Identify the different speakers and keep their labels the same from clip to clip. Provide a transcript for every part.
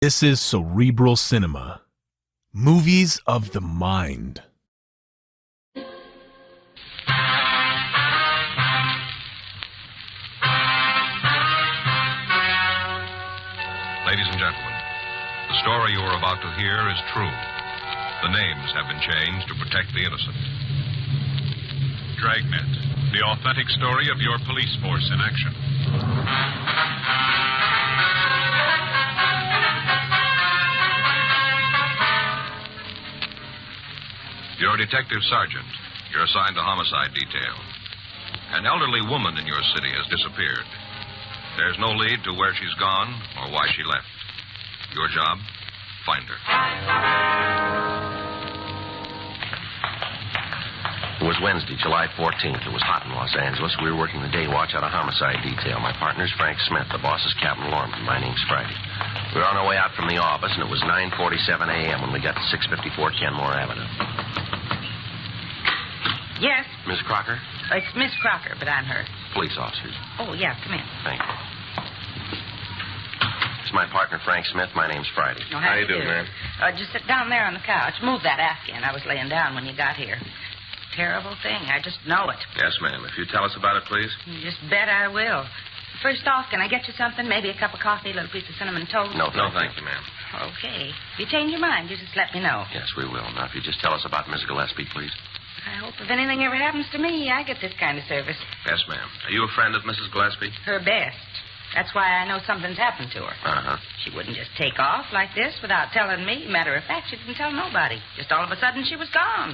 Speaker 1: This is Cerebral Cinema. Movies of the mind.
Speaker 2: Ladies and gentlemen, the story you are about to hear is true. The names have been changed to protect the innocent. Dragnet, the authentic story of your police force in action. You're a detective sergeant. You're assigned to homicide detail. An elderly woman in your city has disappeared. There's no lead to where she's gone or why she left. Your job, find her.
Speaker 3: It was Wednesday, July 14th. It was hot in Los Angeles. We were working the day watch out of homicide detail. My partner's Frank Smith. The boss is Captain Lorman. My name's Friday. We were on our way out from the office, and it was 9:47 a.m. when we got to 654 Kenmore Avenue.
Speaker 4: Yes?
Speaker 3: Miss Crocker?
Speaker 4: It's Miss Crocker, but I'm her.
Speaker 3: Police officers.
Speaker 4: Oh, yeah, come in.
Speaker 3: Thank you. It's my partner, Frank Smith. My name's Friday.
Speaker 4: Oh, how you doing, ma'am? Just sit down there on the couch. Move that Afghan. I was laying down when you got here. Terrible thing. I just know it.
Speaker 2: Yes, ma'am. If you tell us about it, please.
Speaker 4: You just bet I will. First off, can I get you something? Maybe a cup of coffee, a little piece of cinnamon toast?
Speaker 3: No, thank you, ma'am.
Speaker 4: Okay. If you change your mind, you just let me know.
Speaker 3: Yes, we will. Now, if you just tell us about Miss Gillespie, please.
Speaker 4: I hope if anything ever happens to me, I get this kind of service.
Speaker 2: Yes, ma'am. Are you a friend of Mrs. Gillespie?
Speaker 4: Her best. That's why I know something's happened to her.
Speaker 3: Uh-huh.
Speaker 4: She wouldn't just take off like this without telling me. Matter of fact, she didn't tell nobody. Just all of a sudden, she was gone.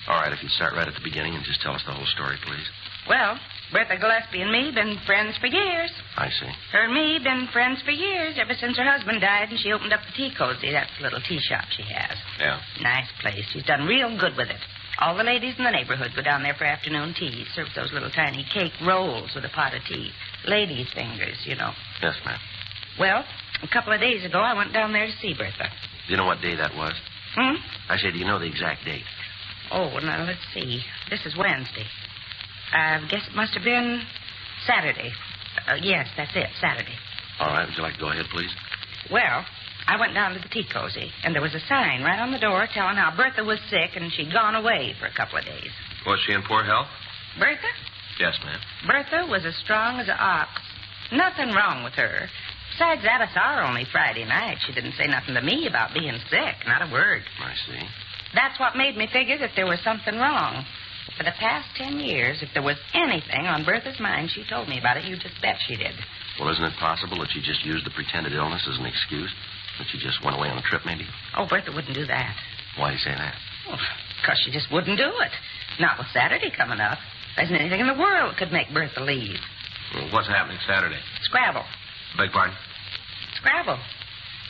Speaker 3: All right, if you'd start right at the beginning and just tell us the whole story, please.
Speaker 4: Well, Bertha Gillespie and me been friends for years.
Speaker 3: I see.
Speaker 4: Her and me been friends for years, ever since her husband died and she opened up the tea cozy. That's the little tea shop she has.
Speaker 3: Yeah.
Speaker 4: Nice place. She's done real good with it. All the ladies in the neighborhood go down there for afternoon tea. Serve those little tiny cake rolls with a pot of tea. Ladies' fingers, you know.
Speaker 3: Yes, ma'am.
Speaker 4: Well, a couple of days ago, I went down there to see Bertha.
Speaker 3: Do you know what day that was?
Speaker 4: Hmm?
Speaker 3: I said, do you know the exact date?
Speaker 4: Oh, now, let's see. This is Wednesday. I guess it must have been Saturday. Yes, that's it, Saturday.
Speaker 3: All right, would you like to go ahead, please?
Speaker 4: Well, I went down to the tea cozy, and there was a sign right on the door telling how Bertha was sick and she'd gone away for a couple of days.
Speaker 2: Was she in poor health?
Speaker 4: Bertha?
Speaker 2: Yes, ma'am.
Speaker 4: Bertha was as strong as an ox. Nothing wrong with her. Besides that, I saw her only Friday night. She didn't say nothing to me about being sick, not a word.
Speaker 3: I see.
Speaker 4: That's what made me figure that there was something wrong. For the past 10 years, if there was anything on Bertha's mind, she told me about it. You just bet she did.
Speaker 3: Well, isn't it possible that she just used the pretended illness as an excuse? That she just went away on a trip, maybe?
Speaker 4: Oh, Bertha wouldn't do that.
Speaker 3: Why do you say that?
Speaker 4: Well, because she just wouldn't do it. Not with Saturday coming up. There isn't anything in the world that could make Bertha leave.
Speaker 2: Well, what's happening Saturday?
Speaker 4: Scrabble.
Speaker 2: Beg pardon?
Speaker 4: Scrabble.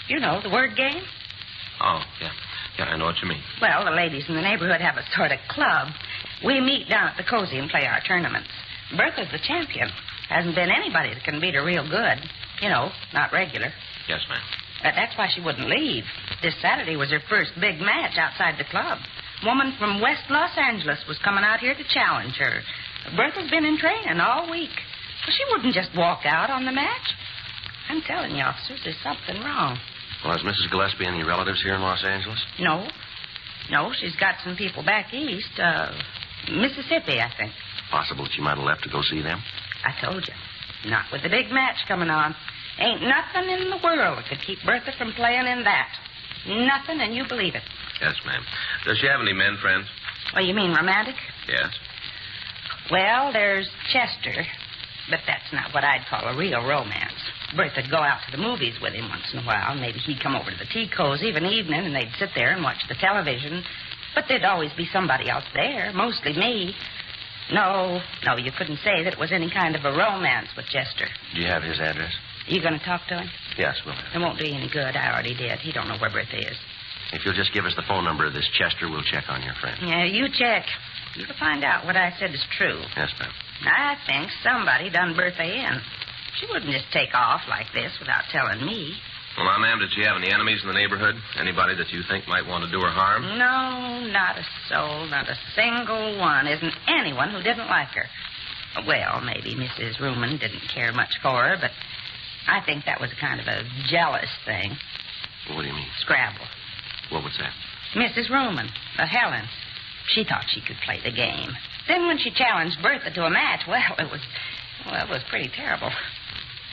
Speaker 4: You know, the word game.
Speaker 2: Oh, yeah. Yeah, I know what you mean.
Speaker 4: Well, the ladies in the neighborhood have a sort of club. We meet down at the cozy and play our tournaments. Bertha's the champion. Hasn't been anybody that can beat her real good. You know, not regular.
Speaker 2: Yes, ma'am.
Speaker 4: That's why she wouldn't leave. This Saturday was her first big match outside the club. A woman from West Los Angeles was coming out here to challenge her. Bertha's been in training all week. Well, she wouldn't just walk out on the match. I'm telling you, officers, there's something wrong.
Speaker 3: Well, has Mrs. Gillespie any relatives here in Los Angeles?
Speaker 4: No. No, she's got some people back east. Mississippi, I think.
Speaker 3: Possible that she might have left to go see them?
Speaker 4: I told you. Not with the big match coming on. Ain't nothing in the world that could keep Bertha from playing in that. Nothing, and you believe it.
Speaker 2: Yes, ma'am. Does she have any men friends?
Speaker 4: Oh, you mean romantic?
Speaker 2: Yes.
Speaker 4: Well, there's Chester, but that's not what I'd call a real romance. Bertha'd go out to the movies with him once in a while. Maybe he'd come over to the tea cozy of an evening, and they'd sit there and watch the television. But there'd always be somebody else there, mostly me. No, you couldn't say that it was any kind of a romance with Chester.
Speaker 3: Do you have his address?
Speaker 4: You going to talk to him?
Speaker 3: Yes, we'll.
Speaker 4: It won't do you any good. I already did. He don't know where Bertha is.
Speaker 3: If you'll just give us the phone number of this Chester, we'll check on your friend.
Speaker 4: Yeah, you check. You can find out what I said is true.
Speaker 3: Yes, ma'am.
Speaker 4: I think somebody done Bertha in. She wouldn't just take off like this without telling me.
Speaker 2: Well, now, ma'am, did she have any enemies in the neighborhood? Anybody that you think might want to do her harm?
Speaker 4: No, not a soul, not a single one. Isn't anyone who didn't like her. Well, maybe Mrs. Ruman didn't care much for her, but I think that was kind of a jealous thing.
Speaker 3: What do you mean?
Speaker 4: Scrabble.
Speaker 3: What was that?
Speaker 4: Mrs. Ruman, Helen. She thought she could play the game. Then when she challenged Bertha to a match, it was pretty terrible.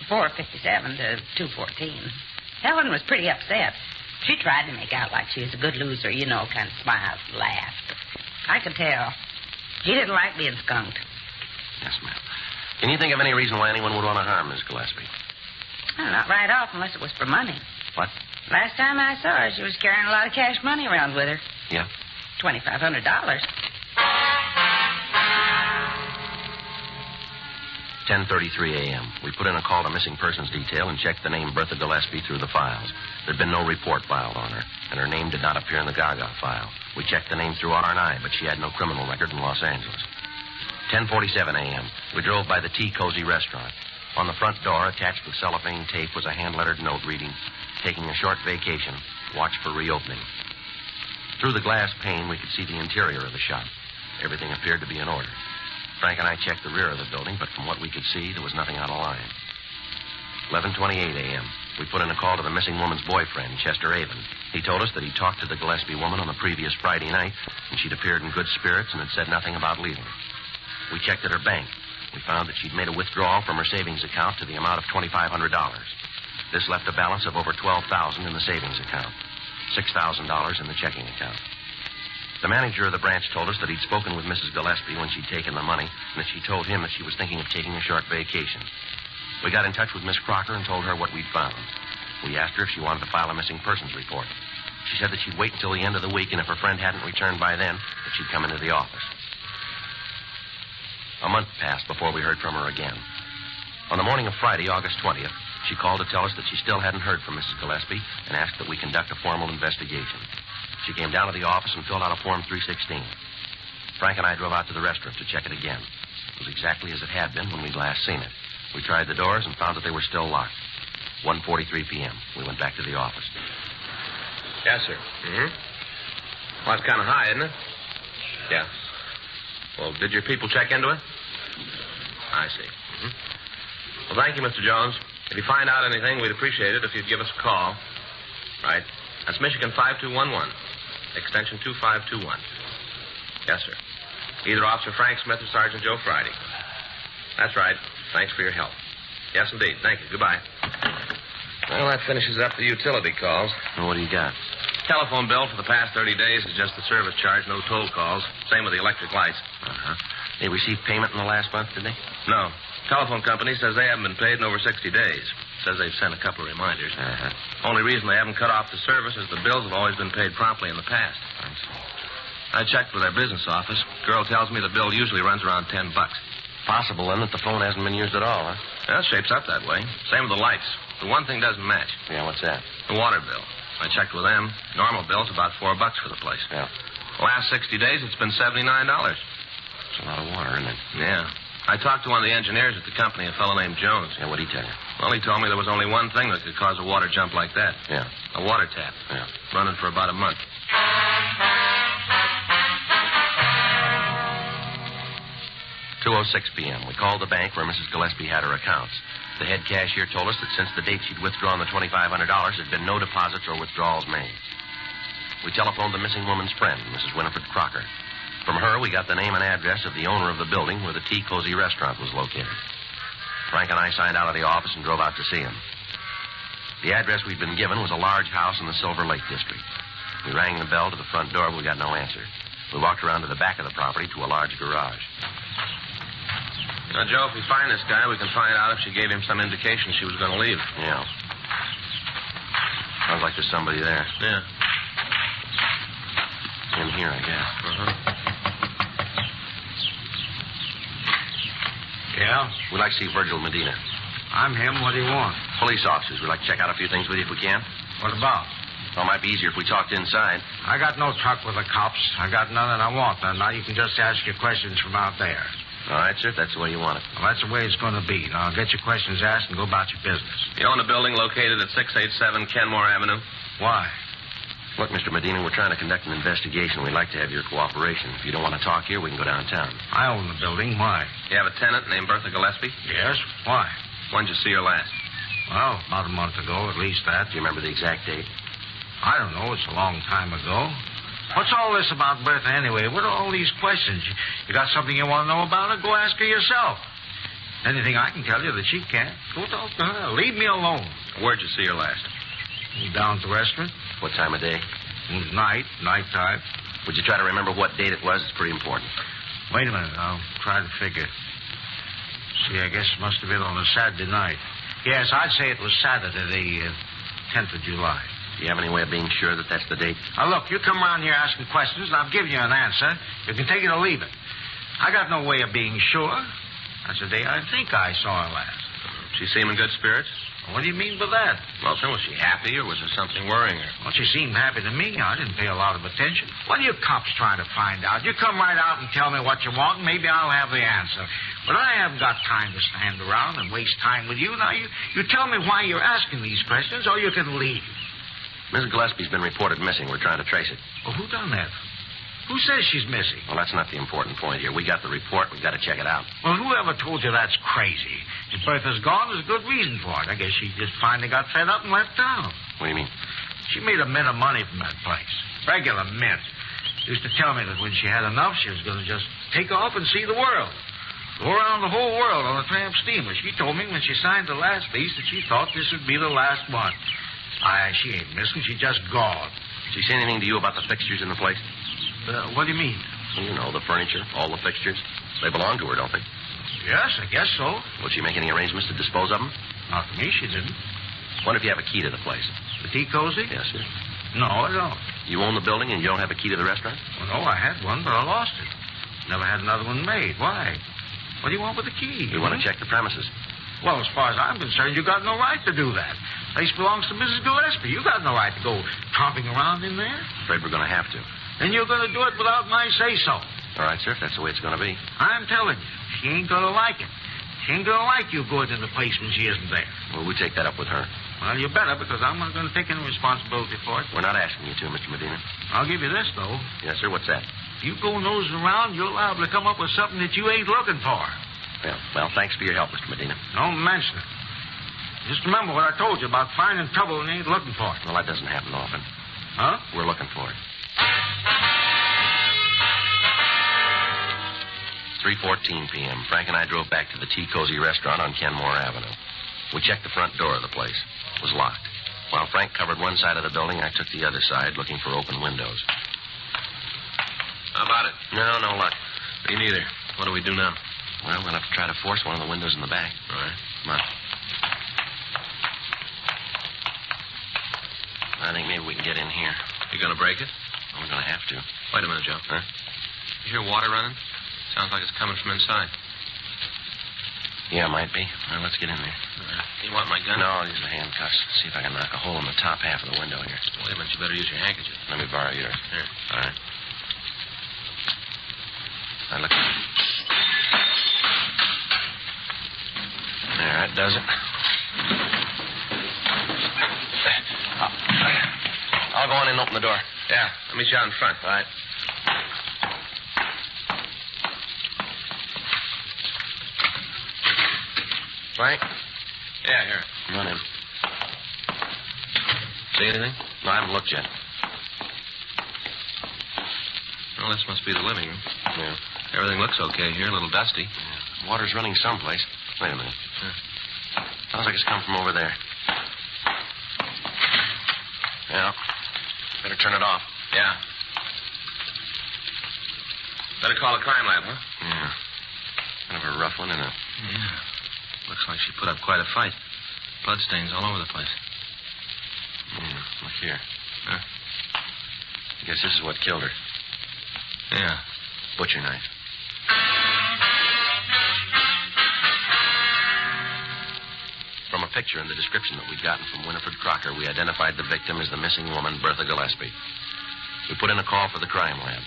Speaker 4: 4:57 to 2:14. Helen was pretty upset. She tried to make out like she was a good loser, kind of smiled and laughed. I could tell. She didn't like being skunked.
Speaker 3: Yes, ma'am. Can you think of any reason why anyone would want to harm Miss Gillespie?
Speaker 4: Well, not right off unless it was for money.
Speaker 3: What?
Speaker 4: Last time I saw her, she was carrying a lot of cash money around with her.
Speaker 3: Yeah?
Speaker 4: $2,500.
Speaker 3: 10:33 a.m. We put in a call to missing persons detail and checked the name Bertha Gillespie through the files. There'd been no report filed on her, and her name did not appear in the Gaga file. We checked the name through R&I, but she had no criminal record in Los Angeles. 10:47 a.m. We drove by the Tea Cozy restaurant. On the front door, attached with cellophane tape, was a hand-lettered note reading, "Taking a short vacation. Watch for reopening." Through the glass pane, we could see the interior of the shop. Everything appeared to be in order. Frank and I checked the rear of the building, but from what we could see, there was nothing out of line. 11:28 a.m. We put in a call to the missing woman's boyfriend, Chester Avon. He told us that he talked to the Gillespie woman on the previous Friday night, and she'd appeared in good spirits and had said nothing about leaving. We checked at her bank. We found that she'd made a withdrawal from her savings account to the amount of $2,500. This left a balance of over $12,000 in the savings account, $6,000 in the checking account. The manager of the branch told us that he'd spoken with Mrs. Gillespie when she'd taken the money, and that she told him that she was thinking of taking a short vacation. We got in touch with Miss Crocker and told her what we'd found. We asked her if she wanted to file a missing persons report. She said that she'd wait until the end of the week, and if her friend hadn't returned by then, that she'd come into the office. A month passed before we heard from her again. On the morning of Friday, August 20th, she called to tell us that she still hadn't heard from Mrs. Gillespie and asked that we conduct a formal investigation. She came down to the office and filled out a Form 316. Frank and I drove out to the restaurant to check it again. It was exactly as it had been when we'd last seen it. We tried the doors and found that they were still locked. 1:43 p.m. We went back to the office.
Speaker 5: Yes, sir. Mm-hmm. Well, it's kind of high, isn't it? Yeah. Well, did your people check into it? I see. Mm-hmm. Well, thank you, Mr. Jones. If you find out anything, we'd appreciate it if you'd give us a call. Right. That's Michigan 5211, extension 2521. Yes, sir. Either Officer Frank Smith or Sergeant Joe Friday. That's right. Thanks for your help. Yes, indeed. Thank you. Goodbye. Well, that finishes up the utility calls.
Speaker 3: Well, what do you got?
Speaker 5: Telephone bill for the past 30 days is just the service charge, no toll calls. Same with the electric lights.
Speaker 3: Uh-huh. They received payment in the last month, did they?
Speaker 5: No. Telephone company says they haven't been paid in over 60 days. Says they've sent a couple of reminders.
Speaker 3: Uh-huh.
Speaker 5: Only reason they haven't cut off the service is the bills have always been paid promptly in the past. I checked with their business office. Girl tells me the bill usually runs around $10.
Speaker 3: Possible, then, that the phone hasn't been used at all, huh?
Speaker 5: Well, it shapes up that way. Same with the lights. The one thing doesn't match.
Speaker 3: Yeah, what's that?
Speaker 5: The water bill. I checked with them. Normal bill's about $4 for the place.
Speaker 3: Yeah.
Speaker 5: The last 60 days, it's been $79.
Speaker 3: It's a lot of water, isn't it?
Speaker 5: Yeah. I talked to one of the engineers at the company, a fellow named Jones.
Speaker 3: Yeah, what'd he tell you?
Speaker 5: Well, he told me there was only one thing that could cause a water jump like that.
Speaker 3: Yeah.
Speaker 5: A water tap.
Speaker 3: Yeah.
Speaker 5: Running for about a month.
Speaker 3: 2:06 p.m. We called the bank where Mrs. Gillespie had her accounts. The head cashier told us that since the date she'd withdrawn the $2,500, there'd been no deposits or withdrawals made. We telephoned the missing woman's friend, Mrs. Winifred Crocker. From her, we got the name and address of the owner of the building where the Tea Cozy restaurant was located. Frank and I signed out of the office and drove out to see him. The address we'd been given was a large house in the Silver Lake district. We rang the bell to the front door, but we got no answer. We walked around to the back of the property to a large garage.
Speaker 5: Now, Joe, if we find this guy, we can find out if she gave him some indication she was going to leave.
Speaker 3: Yeah. Sounds like there's somebody there.
Speaker 5: Yeah.
Speaker 3: In here, I guess.
Speaker 5: Uh-huh.
Speaker 6: Yeah?
Speaker 3: We'd like to see Virgil Medina.
Speaker 6: I'm him. What do you want?
Speaker 3: Police officers. We'd like to check out a few things with you if we can.
Speaker 6: What about?
Speaker 3: Well, it might be easier if we talked inside.
Speaker 6: I got no truck with the cops. I got none and I want none. Now you can just ask your questions from out there.
Speaker 3: All right, sir. That's the way you want it.
Speaker 6: Well, that's the way it's going to be. Now get your questions asked and go about your business.
Speaker 5: You own a building located at 687 Kenmore Avenue?
Speaker 6: Why?
Speaker 3: Look, Mr. Medina, we're trying to conduct an investigation. We'd like to have your cooperation. If you don't want to talk here, we can go downtown.
Speaker 6: I own the building. Why?
Speaker 5: You have a tenant named Bertha Gillespie?
Speaker 6: Yes. Why?
Speaker 5: When did you see her last?
Speaker 6: Well, about a month ago, at least that.
Speaker 3: Do you remember the exact date?
Speaker 6: I don't know. It's a long time ago. What's all this about Bertha anyway? What are all these questions? You got something you want to know about her? Go ask her yourself. Anything I can tell you that she can't, go talk to her. Leave me alone.
Speaker 5: Where'd you see her last?
Speaker 6: Down at the restaurant.
Speaker 3: What time of day?
Speaker 6: It was nighttime.
Speaker 3: Would you try to remember what date it was? It's pretty important.
Speaker 6: Wait a minute. I'll try to figure. See, I guess it must have been on a Saturday night. Yes, I'd say it was Saturday, the 10th of July.
Speaker 3: Do you have any way of being sure that that's the date?
Speaker 6: Now, look, you come around here asking questions, and I've given you an answer. You can take it or leave it. I got no way of being sure. That's the day I think I saw her last.
Speaker 5: She seem in good spirits?
Speaker 6: What do you mean by that?
Speaker 5: Well, sir, was she happy or was there something worrying her?
Speaker 6: Well, she seemed happy to me. I didn't pay a lot of attention. What are you cops trying to find out? You come right out and tell me what you want, and maybe I'll have the answer. But I haven't got time to stand around and waste time with you. Now, you tell me why you're asking these questions, or you can leave.
Speaker 3: Mrs. Gillespie's been reported missing. We're trying to trace it.
Speaker 6: Well, who done that? Who says she's missing?
Speaker 3: Well, that's not the important point here. We got the report. We've got to check it out.
Speaker 6: Well, whoever told you that's crazy? If Bertha's gone, there's a good reason for it. I guess she just finally got fed up and left town.
Speaker 3: What do you mean?
Speaker 6: She made a mint of money from that place. Regular mint. Used to tell me that when she had enough, she was going to just take off and see the world. Go around the whole world on a tramp steamer. She told me when she signed the last lease that she thought this would be the last one. She ain't missing. She just gone.
Speaker 3: Did she say anything to you about the fixtures in the place?
Speaker 6: What do you mean?
Speaker 3: Well, you know, the furniture, all the fixtures. They belong to her, don't they?
Speaker 6: Yes, I guess so.
Speaker 3: Will she make any arrangements to dispose of them?
Speaker 6: Not to me, she didn't.
Speaker 3: What if you have a key to the place?
Speaker 6: The tea cozy?
Speaker 3: Yes, sir.
Speaker 6: No, I don't.
Speaker 3: You own the building and you don't have a key to the restaurant?
Speaker 6: Well, no, I had one, but I lost it. Never had another one made. Why? What do you want with the key?
Speaker 3: We want to check the premises.
Speaker 6: Well, as far as I'm concerned, you got no right to do that. The place belongs to Mrs. Gillespie. You got no right to go tromping around in there.
Speaker 3: Afraid we're going to have to.
Speaker 6: Then you're going to do it without my say-so.
Speaker 3: All right, sir, if that's the way it's going to be.
Speaker 6: I'm telling you, she ain't going to like it. She ain't going to like you going in the place when she isn't there.
Speaker 3: Well, we take that up with her.
Speaker 6: Well, you better, because I'm not going to take any responsibility for it.
Speaker 3: We're not asking you to, Mr. Medina.
Speaker 6: I'll give you this, though.
Speaker 3: Yes, sir, what's that?
Speaker 6: If you go nosing around, you're liable to come up with something that you ain't looking for.
Speaker 3: Well, thanks for your help, Mr. Medina.
Speaker 6: Don't mention it. Just remember what I told you about finding trouble and ain't looking for it.
Speaker 3: Well, that doesn't happen often.
Speaker 6: Huh?
Speaker 3: We're looking for it. 3:14 p.m. Frank and I drove back to the Tea Cozy restaurant on Kenmore Avenue. We checked the front door of the place. It was locked. While Frank covered one side of the building, I took the other side, looking for open windows.
Speaker 5: How about it?
Speaker 3: No luck.
Speaker 5: Me neither. What do we do now?
Speaker 3: Well, we'll have to try to force one of the windows in the back.
Speaker 5: All right.
Speaker 3: Come on. I think maybe we can get in here.
Speaker 5: You gonna break it?
Speaker 3: We're going to have to.
Speaker 5: Wait a minute, Joe.
Speaker 3: Huh?
Speaker 5: You hear water running? Sounds like it's coming from inside.
Speaker 3: Yeah, might be. Well, let's get in there.
Speaker 5: All right. You want my gun?
Speaker 3: No, I'll use the handcuffs. See if I can knock a hole in the top half of the window here.
Speaker 5: Wait a minute. You better use your handkerchief.
Speaker 3: Let me borrow yours.
Speaker 5: Here.
Speaker 3: All right. Now, look. There, that does it. I'll go in and open the door.
Speaker 5: Yeah. I'll meet you out in front.
Speaker 3: All right. Frank?
Speaker 5: Yeah, here.
Speaker 3: Come on in.
Speaker 5: See anything?
Speaker 3: No, I haven't looked yet.
Speaker 5: Well, this must be the living room.
Speaker 3: Yeah.
Speaker 5: Everything looks okay here. A little dusty.
Speaker 3: Yeah. Water's running someplace. Wait a minute. Sounds like it's come from over there. Yeah. Better turn it off.
Speaker 5: Yeah. Better call the crime lab, huh?
Speaker 3: Yeah. Kind of a rough one, isn't it?
Speaker 5: Yeah. Looks like she put up quite a fight. Bloodstains all over the place.
Speaker 3: Yeah, look here.
Speaker 5: Huh?
Speaker 3: I guess this is what killed her.
Speaker 5: Yeah.
Speaker 3: Butcher knife. From a picture and the description that we'd gotten from Winifred Crocker, we identified the victim as the missing woman, Bertha Gillespie. We put in a call for the crime lab.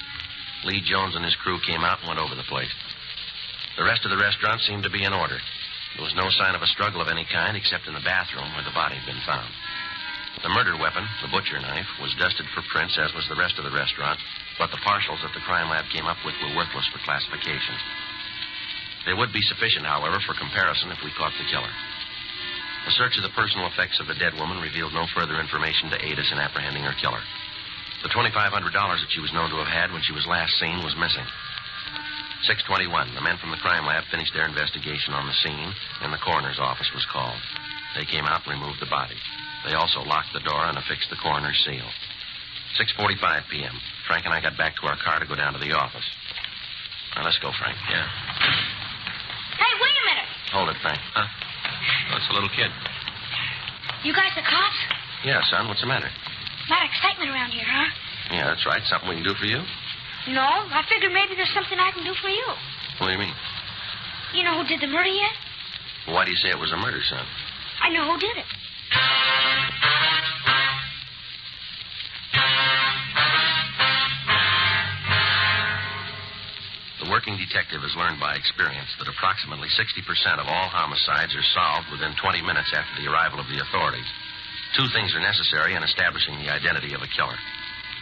Speaker 3: Lee Jones and his crew came out and went over the place. The rest of the restaurant seemed to be in order. There was no sign of a struggle of any kind except in the bathroom where the body had been found. The murder weapon, the butcher knife, was dusted for prints, as was the rest of the restaurant, but the partials that the crime lab came up with were worthless for classification. They would be sufficient, however, for comparison if we caught the killer. A search of the personal effects of the dead woman revealed no further information to aid us in apprehending her killer. The $2,500 that she was known to have had when she was last seen was missing. 6:21. The men from the crime lab finished their investigation on the scene, and the coroner's office was called. They came out and removed the body. They also locked the door and affixed the coroner's seal. 6:45 p.m. Frank and I got back to our car to go down to the office. Now, let's go, Frank.
Speaker 2: Yeah.
Speaker 7: Hey, wait a minute.
Speaker 3: Hold it, Frank.
Speaker 2: Huh? Oh, it's a little kid.
Speaker 7: You guys the cops?
Speaker 3: Yeah, son, what's the matter?
Speaker 7: A lot of excitement around here, huh?
Speaker 3: Yeah, that's right. Something we can do for you?
Speaker 7: No, I figured maybe there's something I can do for you.
Speaker 3: What do you mean?
Speaker 7: You know who did the murder yet?
Speaker 3: Well, why do you say it was a murder, son?
Speaker 7: I know who did it.
Speaker 3: The working detective has learned by experience that approximately 60% of all homicides are solved within 20 minutes after the arrival of the authorities. Two things are necessary in establishing the identity of a killer: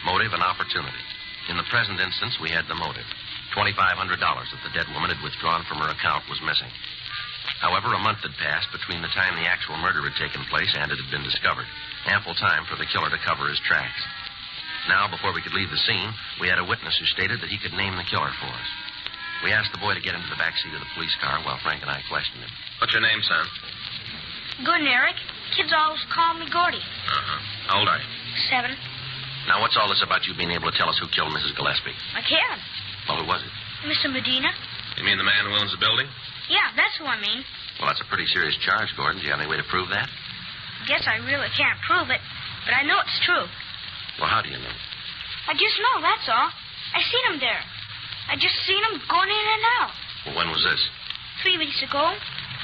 Speaker 3: motive and opportunity. In the present instance, we had the motive. $2,500 that the dead woman had withdrawn from her account was missing. However, a month had passed between the time the actual murder had taken place and it had been discovered. Ample time for the killer to cover his tracks. Now, before we could leave the scene, we had a witness who stated that he could name the killer for us. We asked the boy to get into the back seat of the police car while Frank and I questioned him.
Speaker 2: What's your name, son?
Speaker 7: Gordon Eric. Kids always call me Gordy.
Speaker 2: Uh-huh. How old are you?
Speaker 7: 7.
Speaker 3: Now, what's all this about you being able to tell us who killed Mrs. Gillespie?
Speaker 7: I can.
Speaker 3: Well, who was it?
Speaker 7: Mr. Medina.
Speaker 2: You mean the man who owns the building?
Speaker 7: Yeah, that's who I mean.
Speaker 3: Well, that's a pretty serious charge, Gordon. Do you have any way to prove that?
Speaker 7: Guess I really can't prove it, but I know it's true.
Speaker 3: Well, how do you know?
Speaker 7: I just know, that's all. I seen him there. I just seen him going in and out.
Speaker 3: Well, when was this?
Speaker 7: 3 weeks ago.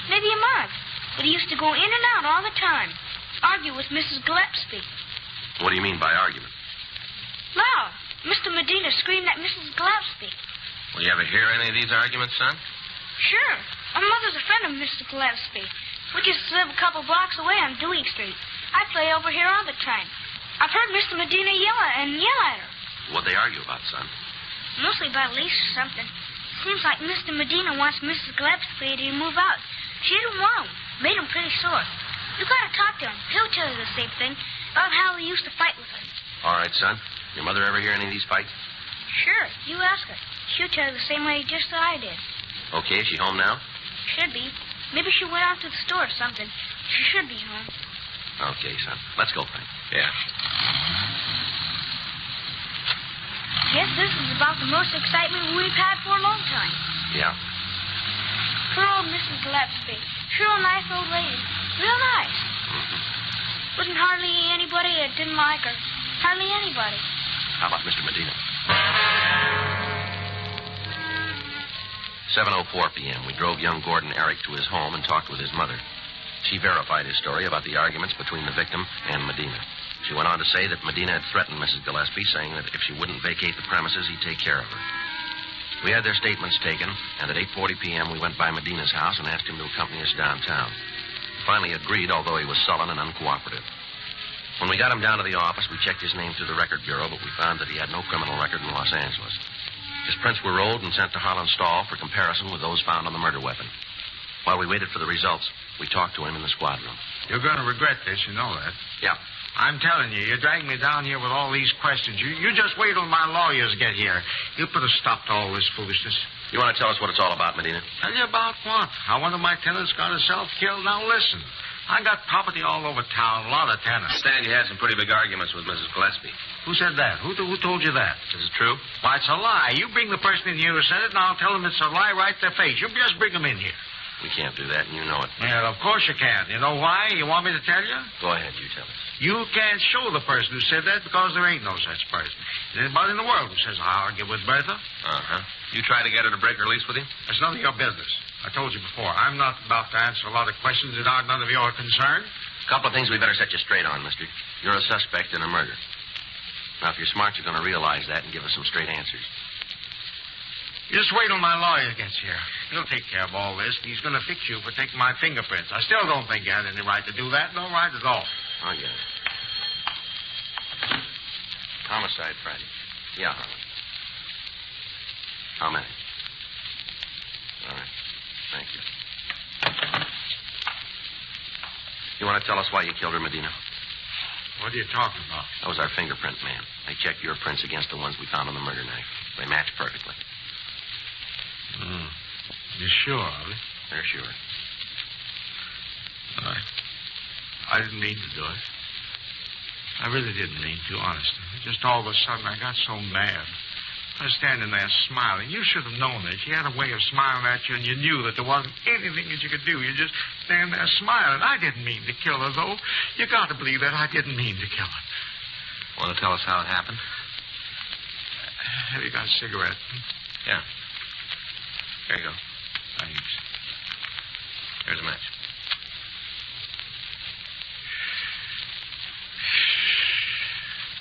Speaker 7: Maybe a month. But he used to go in and out all the time. Argue with Mrs. Gillespie.
Speaker 3: What do you mean by argument?
Speaker 7: Loud. Mr. Medina screamed at Mrs. Gillespie.
Speaker 2: Will you ever hear any of these arguments, son?
Speaker 7: Sure. My mother's a friend of Mr. Gillespie. We just live a couple blocks away on Dewey Street. I play over here all the time. I've heard Mr. Medina yell at her.
Speaker 3: What'd they argue about, son?
Speaker 7: Mostly about a lease or something. Seems like Mr. Medina wants Mrs. Gillespie to move out. She didn't want him. Made him pretty sore. You gotta talk to him. He'll tell you the same thing about how he used to fight with her.
Speaker 3: All right, son. Your mother ever hear any of these fights?
Speaker 7: Sure. You ask her. She'll tell you the same way just as I did.
Speaker 3: Okay, is she home now?
Speaker 7: Should be. Maybe she went out to the store or something. She should be home.
Speaker 3: Okay, son. Let's go, Frank.
Speaker 2: Yeah.
Speaker 7: Guess this is about the most excitement we've had for a long time.
Speaker 3: Yeah.
Speaker 7: Poor old Mrs. Gillespie. Sure a nice old lady. Real nice.
Speaker 3: Mm-hmm.
Speaker 7: Wasn't hardly anybody that didn't like her. Hardly anybody.
Speaker 3: How about Mr. Medina? 7:04 p.m. We drove young Gordon Eric to his home and talked with his mother. She verified his story about the arguments between the victim and Medina. She went on to say that Medina had threatened Mrs. Gillespie, saying that if she wouldn't vacate the premises, he'd take care of her. We had their statements taken, and at 8:40 p.m. we went by Medina's house and asked him to accompany us downtown. He finally agreed, although he was sullen and uncooperative. When we got him down to the office, we checked his name through the record bureau, but we found that he had no criminal record in Los Angeles. His prints were rolled and sent to Harlan Stahl for comparison with those found on the murder weapon. While we waited for the results, we talked to him in the squad room.
Speaker 6: You're going to regret this, you know that.
Speaker 3: Yeah.
Speaker 6: I'm telling you, dragged me down here with all these questions. You just wait till my lawyers get here. You'll put a stop to all this foolishness.
Speaker 3: You want to tell us what it's all about, Medina?
Speaker 6: Tell you about what? How one of my tenants got herself killed? Now listen. I got property all over town, a lot of tenants.
Speaker 2: Stan, you had some pretty big arguments with Mrs. Gillespie.
Speaker 6: Who said that? Who told you that?
Speaker 2: Is it true?
Speaker 6: Why, it's a lie. You bring the person in here who said it, and I'll tell them it's a lie right to their face. You just bring them in here.
Speaker 3: We can't do that, and you know it.
Speaker 6: Well, of course you can. You know why? You want me to tell you?
Speaker 3: Go ahead, you tell us.
Speaker 6: You can't show the person who said that because there ain't no such person. There's anybody in the world who says I argue with Bertha.
Speaker 2: Uh-huh. You try to get her to break her lease with you?
Speaker 6: That's none of your business. I told you before, I'm not about to answer a lot of questions that aren't none of your concern.
Speaker 3: A couple of things we better set you straight on, mister. You're a suspect in a murder. Now, if you're smart, you're going to realize that and give us some straight answers.
Speaker 6: You just wait till my lawyer gets here. He'll take care of all this. He's going to fix you for taking my fingerprints. I still don't think you had any right to do that. No right at all.
Speaker 3: Oh, yeah. Homicide Friday. Yeah, Harlan. How many? All right. Thank you. You want to tell us why you killed her, Medina?
Speaker 6: What are you talking about?
Speaker 3: That was our fingerprint man. They checked your prints against the ones we found on the murder knife. They match perfectly.
Speaker 6: You sure, Ollie?
Speaker 3: They're sure.
Speaker 6: I didn't mean to do it. I really didn't mean to, honestly. Just all of a sudden, I got so mad. I was standing there smiling. You should have known it. She had a way of smiling at you, and you knew that there wasn't anything that you could do. You just stand there smiling. I didn't mean to kill her, though. You got to believe that I didn't mean to kill her.
Speaker 5: Want to tell us how it happened?
Speaker 6: Have you got a cigarette?
Speaker 5: Yeah. Here you go.
Speaker 6: Thanks.
Speaker 5: Here's a match.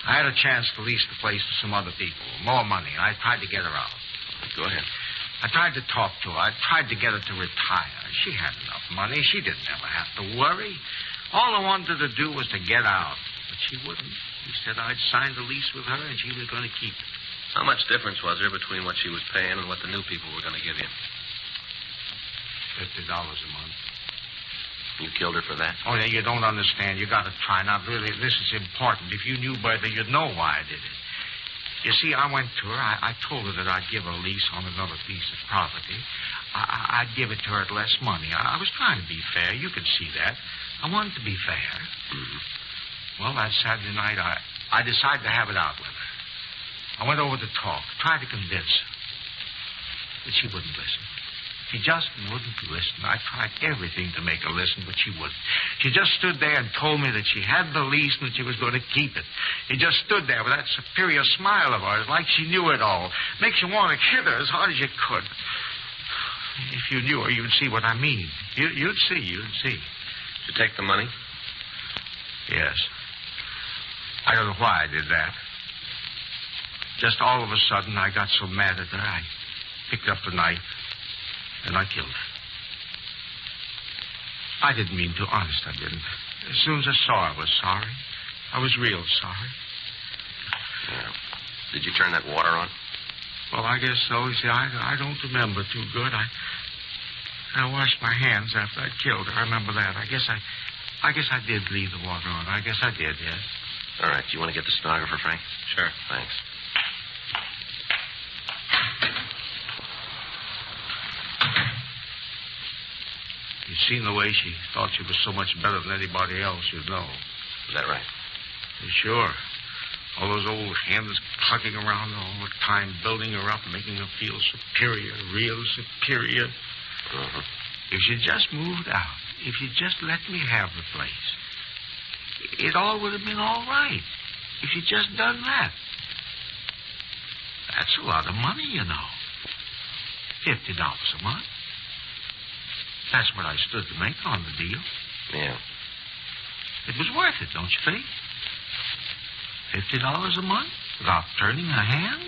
Speaker 6: I had a chance to lease the place to some other people. More money. I tried to get her out.
Speaker 3: Go ahead.
Speaker 6: I tried to talk to her. I tried to get her to retire. She had enough money. She didn't ever have to worry. All I wanted her to do was to get out. But she wouldn't. She said I'd signed a lease with her and she was going to keep it.
Speaker 5: How much difference was there between what she was paying and what the new people were going to give you?
Speaker 6: $50 a month.
Speaker 3: You killed her for that?
Speaker 6: Oh, yeah, you don't understand. You got to try. Now, really, this is important. If you knew Bertha, you'd know why I did it. You see, I went to her. I told her that I'd give her a lease on another piece of property. I'd give it to her at less money. I was trying to be fair. You could see that. I wanted to be fair.
Speaker 3: Mm-hmm.
Speaker 6: Well, that Saturday night, I decided to have it out with her. I went over to talk, tried to convince her. But she wouldn't listen. She just wouldn't listen. I tried everything to make her listen, but she wouldn't. She just stood there and told me that she had the lease and that she was going to keep it. She just stood there with that superior smile of hers, like she knew it all. Makes you want to hit her as hard as you could. If you knew her, you'd see what I mean. You'd see.
Speaker 5: Did you take the money?
Speaker 6: Yes. I don't know why I did that. Just all of a sudden, I got so mad at her, I picked up the knife. And I killed her. I didn't mean to, honest, I didn't. As soon as I saw her, I was sorry. I was real sorry.
Speaker 3: Yeah. Did you turn that water on?
Speaker 6: Well, I guess so. You see, I don't remember too good. I washed my hands after I killed her. I remember that. I guess I did leave the water on. I guess I did, yes.
Speaker 3: All right. Do you want to get the stenographer, Frank?
Speaker 5: Sure.
Speaker 3: Thanks.
Speaker 6: You'd seen the way she thought she was so much better than anybody else, you'd know.
Speaker 3: Is that right?
Speaker 6: Sure. All those old hands clucking around all the time, building her up, making her feel superior, real superior.
Speaker 3: Mm-hmm.
Speaker 6: If she just moved out, if she'd just let me have the place, it all would have been all right. If she'd just done that. That's a lot of money, you know. $50 a month. That's what I stood to make on the deal.
Speaker 3: Yeah.
Speaker 6: It was worth it, don't you think? $50 a month without turning a hand?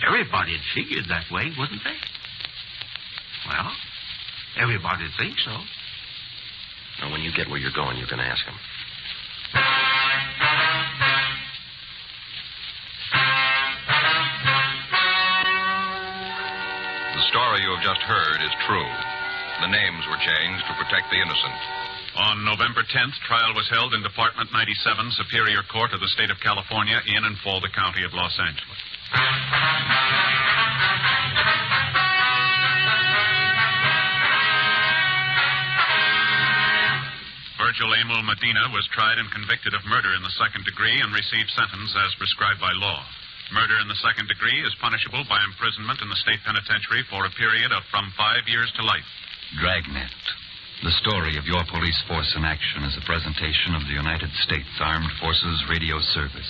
Speaker 6: Everybody had figured that way, wouldn't they? Well, everybody would think so.
Speaker 3: Now, when you get where you're going, you can ask him.
Speaker 2: The story you have just heard is true. The names were changed to protect the innocent.
Speaker 8: On November 10th, trial was held in Department 97, Superior Court of the State of California, in and for the County of Los Angeles. Virgil Emil Medina was tried and convicted of murder in the second degree and received sentence as prescribed by law. Murder in the second degree is punishable by imprisonment in the state penitentiary for a period of from 5 years to life.
Speaker 9: Dragnet, the story of your police force in action, is a presentation of the United States Armed Forces Radio Service.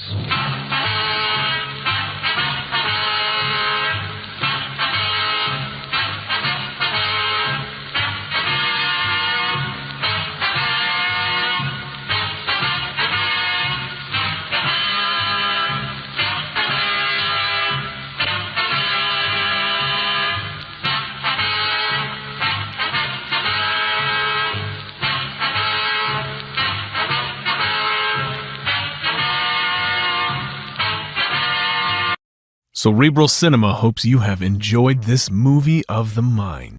Speaker 1: Cerebral Cinema hopes you have enjoyed this movie of the mind.